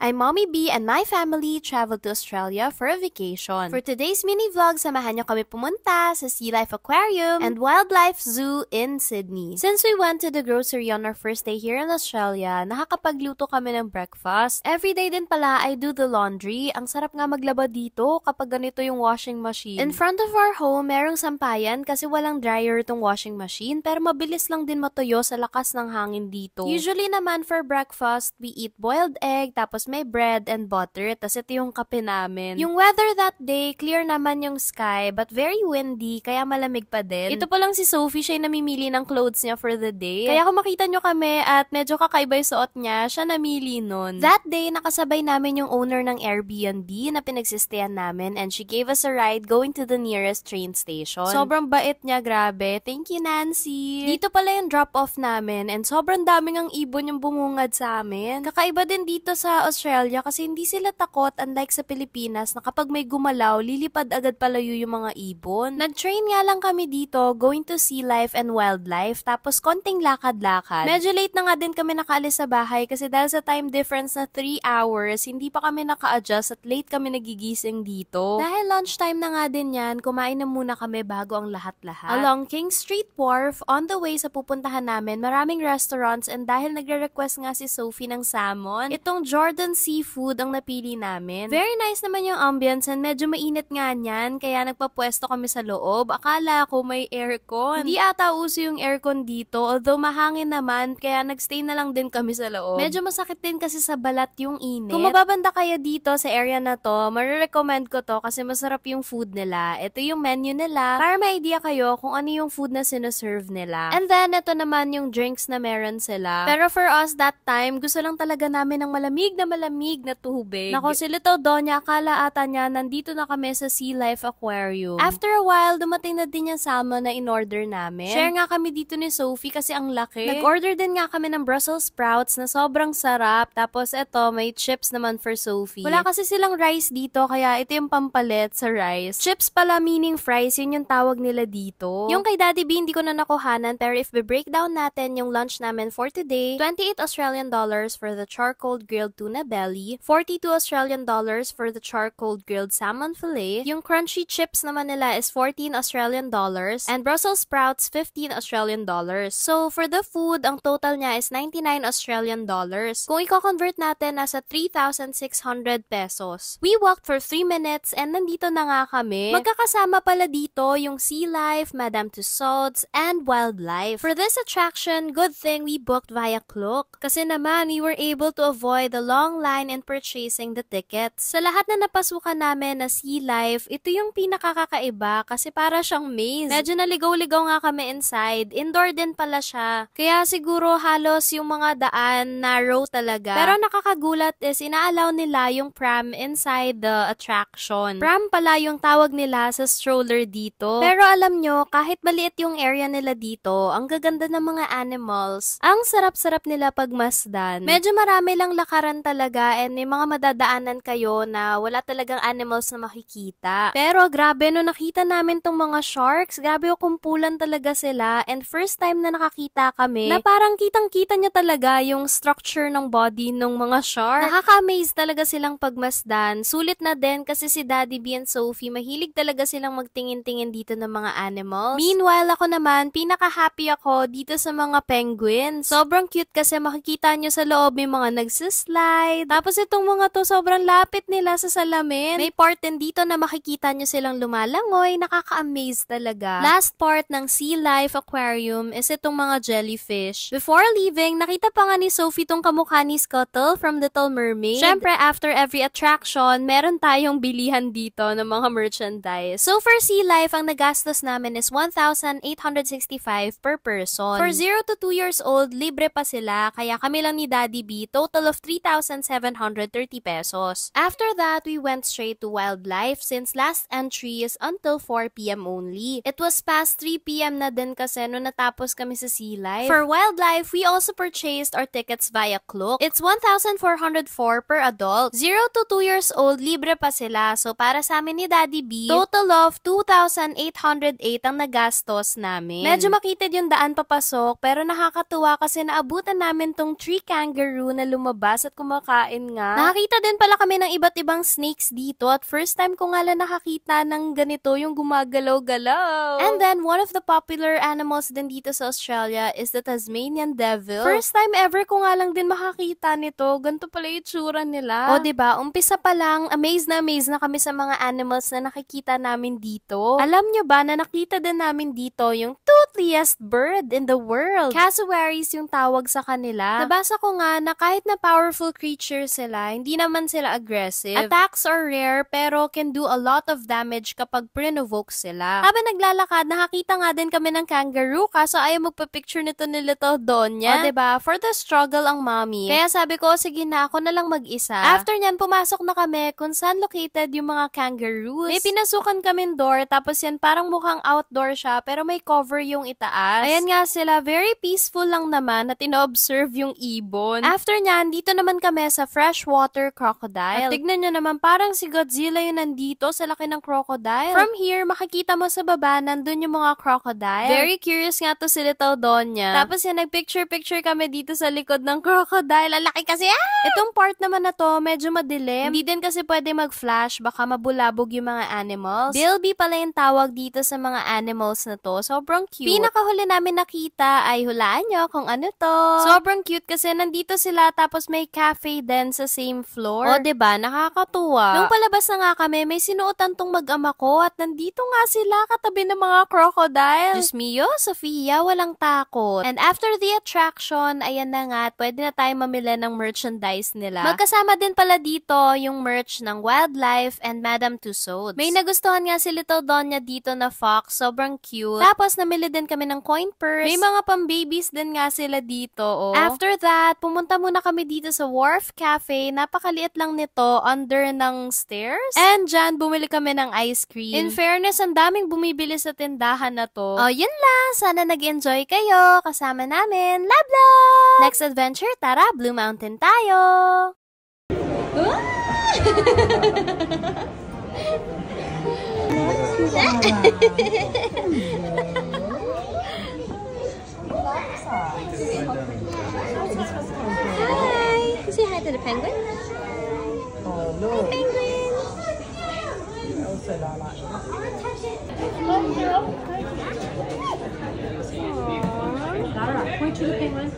I'm Mommy B and my family traveled to Australia for a vacation. For today's mini vlog, samahan niyo kami pumunta sa Sea Life Aquarium and Wildlife Zoo in Sydney. Since we went to the grocery on our first day here in Australia, nakakapagluto kami ng breakfast. Every day din pala, I do the laundry. Ang sarap nga maglaba dito kapag ganito yung washing machine. In front of our home, merong sampayan kasi walang dryer itong washing machine, pero mabilis lang din matuyo sa lakas ng hangin dito. Usually naman for breakfast, we eat boiled egg, tapos may bread and butter, tas ito yung kape namin. Yung weather that day, clear naman yung sky, but very windy, kaya malamig pa din. Ito pa lang si Sophie, siya yung namimili ng clothes niya for the day. Kaya kung makita nyo kami at medyo kakaiba yung suot niya, siya namili nun. That day, nakasabay namin yung owner ng Airbnb na pinagsistayan namin and she gave us a ride going to the nearest train station. Sobrang bait niya, grabe. Thank you, Nancy. Dito pala yung drop-off namin and sobrang daming ang ibon yung bumungad sa amin. Kakaiba din dito sa Australia kasi hindi sila takot unlike sa Pilipinas na kapag may gumalaw, lilipad agad palayo yung mga ibon. Nag-train nga lang kami dito going to Sea Life and Wildlife tapos konting lakad-lakad. Medyo late na nga din kami nakaalis sa bahay kasi dahil sa time difference na 3 hours, hindi pa kami naka-adjust at late kami nagigising dito. Dahil lunchtime na nga din yan, kumain na muna kami bago ang lahat-lahat. Along King Street Wharf, on the way sa pupuntahan namin, maraming restaurants and dahil nagre-request nga si Sophie ng salmon, itong Jordan Seafood ang napili namin. Very nice naman yung ambience and medyo mainit nga niyan, kaya nagpapwesto kami sa loob. Akala ko may aircon. Hindi ata uso yung aircon dito, although mahangin naman, kaya nagstay na lang din kami sa loob. Medyo masakit din kasi sa balat yung init. Kung mababanda kayo dito sa area na to, marirecommend ko to kasi masarap yung food nila. Ito yung menu nila para may idea kayo kung ano yung food na sinaserve nila. And then, ito naman yung drinks na meron sila. Pero for us that time, gusto lang talaga namin ng malamig na tubig. Nako, si Little Donya, akala ata niya nandito na kami sa Sea Life Aquarium. After a while, dumating na din yung salmon na in-order namin. Share nga kami dito ni Sophie kasi ang laki. Nag-order din nga kami ng Brussels sprouts na sobrang sarap. Tapos eto, may chips naman for Sophie. Wala kasi silang rice dito, kaya ito yung pampalit sa rice. Chips pala meaning fries, yun yung tawag nila dito. Yung kay Daddy B, hindi ko na nakuhanan, pero if we-breakdown natin yung lunch namin for today, 28 Australian dollars for the charcoal grilled tuna belly, 42 Australian dollars for the charcoal grilled salmon fillet, yung crunchy chips naman nila is 14 Australian dollars, and Brussels sprouts 15 Australian dollars. So, for the food, ang total niya is 99 Australian dollars. Kung i-convert natin, nasa 3,600 pesos. We walked for 3 minutes and nandito na nga kami. Magkakasama pala dito yung Sea Life, Madame Tussauds, and Wildlife. For this attraction, good thing we booked via Klook. Kasi naman, we were able to avoid the long line in purchasing the tickets. Sa lahat na napasukan namin na Sea Life, ito yung pinakakakaiba kasi para siyang maze. Medyo naligaw-ligaw nga kami inside. Indoor din pala siya. Kaya siguro halos yung mga daan narrow talaga. Pero nakakagulat is inaalaw nila yung pram inside the attraction. Pram pala yung tawag nila sa stroller dito. Pero alam nyo, kahit maliit yung area nila dito, ang gaganda ng mga animals. Ang sarap-sarap nila pagmasdan. Medyo marami lang lakaran talaga and may mga madadaanan kayo na wala talagang animals na makikita. Pero grabe, no nakita namin tong mga sharks, grabe o kumpulan talaga sila and first time na nakakita kami na parang kitang-kita niya talaga yung structure ng body ng mga shark. Nakaka-amaze talaga silang pagmasdan. Sulit na din kasi si Daddy B and Sophie, mahilig talaga silang magtingin-tingin dito ng mga animals. Meanwhile, ako naman, pinaka-happy ako dito sa mga penguins. Sobrang cute kasi makikita nyo sa loob may mga nagsislide. Tapos itong mga to, sobrang lapit nila sa salamin. May part din dito na makikita nyo silang lumalangoy. Nakaka-amaze talaga. Last part ng Sea Life Aquarium is itong mga jellyfish. Before leaving, nakita pa nga ni Sophie tong kamukha ni Scuttle from Little Mermaid. Syempre, after every attraction, meron tayong bilihan dito ng mga merchandise. So, for Sea Life, ang nagastos namin is 1,865 per person. For 0 to 2 years old, libre pa sila, kaya kami lang ni Daddy B, total of 3,730 pesos. After that, we went straight to Wildlife since last entry is until 4 p.m. only. It was past 3 p.m. na din kasi nung natapos kami sa Sea Life. For Wildlife, we also purchased our tickets via Klook. It's 1,404 per adult. 0 to 2 years old, libre pa sila. So, para sa amin ni Daddy B, total of 2,808 ang nagastos namin. Medyo makitid yung daan papasok, pero nakakatuwa kasi naabutan namin tong tree kangaroo na lumabas at kumakain kumakain nga. Nakakita din pala kami ng iba't ibang snakes dito at first time ko nga lang nakakita ng ganito yung gumagalaw-galaw. And then, one of the popular animals din dito sa Australia is the Tasmanian devil. First time ever ko nga lang din makakita nito. Ganito pala yung tsura nila. O, diba? Umpisa pa lang, amazed na kami sa mga animals na nakikita namin dito. Alam nyo ba na nakita din namin dito yung toothiest bird in the world? Cassowaries yung tawag sa kanila. Nabasa ko nga na kahit na powerful creature sila, hindi naman sila aggressive. Attacks are rare pero can do a lot of damage kapag prinovoke sila. Habang naglalakad, nakakita nga din kami ng kangaroo kaso ayaw magpa-picture nito ni Little Donya. O, diba? For the struggle ang mommy. Kaya sabi ko, sige na, ako na lang mag-isa. After nyan, pumasok na kami kung saan located yung mga kangaroos. May pinasukan kami door, tapos yan parang mukhang outdoor siya, pero may cover yung itaas. Ayan nga sila, very peaceful lang naman at ino-observe yung ibon. After nyan, dito naman kami sa freshwater crocodile. At tignan nyo naman, parang si Godzilla yung nandito sa laki ng crocodile. From here, makikita mo sa baba, nandun yung mga crocodile. Very curious nga to si Little Donya. Tapos yan, nagpicture-picture kami dito sa likod ng crocodile. Ang laki kasi, Itong part naman na to, medyo madilim. Hindi din kasi pwede mag-flash, baka mabulabog yung mga animals. Bilby pala yung tawag dito sa mga animals na to. Sobrang cute. Pinakahuli namin nakita ay hulaan nyo kung ano to. Sobrang cute kasi nandito sila tapos may cafe din sa same floor. O, diba? Nakakatuwa. Nung palabas na nga kami, may sinuotan tong mag-ama ko at nandito nga sila katabi ng mga crocodile. Diyos mio, Sofia, walang takot. And after the attraction, ayan na nga, pwede na tayo mamili ng merchandise nila. Magkasama din pala dito yung merch ng Wildlife and Madame Tussauds. May nagustuhan nga si Little Donya dito na fox, sobrang cute. Tapos namili din kami ng coin purse. May mga pang-babies din nga sila dito, oh. After that, pumunta muna kami dito sa Wharf Cafe. Napakaliit lang nito, under ng stairs. And dyan, bumili kami ng ice cream. In fairness, ang daming bumibili sa tindahan na to. Oh, yun lang. Sana nag-enjoy kayo kasama namin. Love, love! Next adventure, tara, Blue Mountain tayo! Hi! Say hi to the penguin. Oh, no. Hi, penguin! Lara, point to the penguin.